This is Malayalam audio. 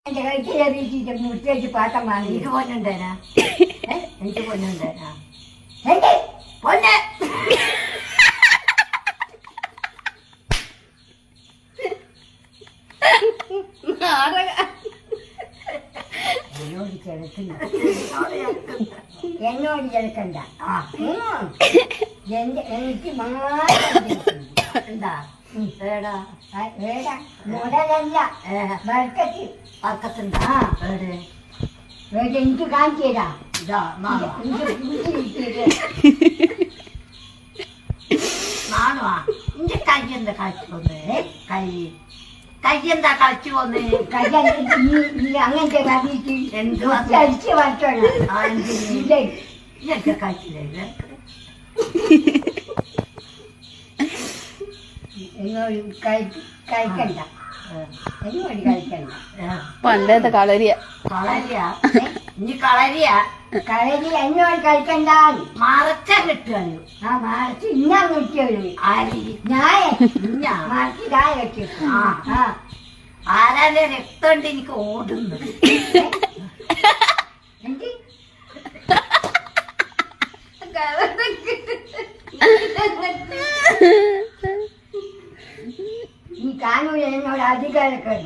എന്റെ കഴിച്ചിട്ട് മുറ്റേക്ക് പാട്ടം വാങ്ങി എനിക്ക് പൊന്നുണ്ടേനാ എനിക്ക് പൊന്നുണ്ടേനാ എന്റെ പൊന്നെ എന്നോട് കിടക്കുന്ന എന്നോട് കിടക്കണ്ട എനിക്ക് മാത്രം എന്താ മുതലല്ല വർക്കത്തുണ്ടാ എനിക്ക് കാണിച്ചു തരാം നാണോ എന്റെ കൈ എന്താ കളിച്ചു പോന്നേ കൈ എന്താ കളിച്ചു പോന്നേ കൈ അങ്ങനത്തെ കറിയിട്ട് എന്ത് അടിച്ച് വട്ടണം ഇതൊക്കെ കളിച്ചില്ലേ എന്നോട് കഴിക്കണ്ട എന്നോട് കഴിക്കണ്ട പണ്ടത്തെ കളരിയ ഇനി കളരിയ എന്നോട് കഴിക്കണ്ട മറച്ച കിട്ടുകയോ ആ മറച്ച് ഇന്നാ കിട്ടിയത് ഞാൻ മറച്ച് ചായ വെച്ചു ആരാന്റെ രക്തം ഉണ്ട് എനിക്ക് ഓടുന്നു നീ കാണൂല എന്നോട് അധികാരക്കാരി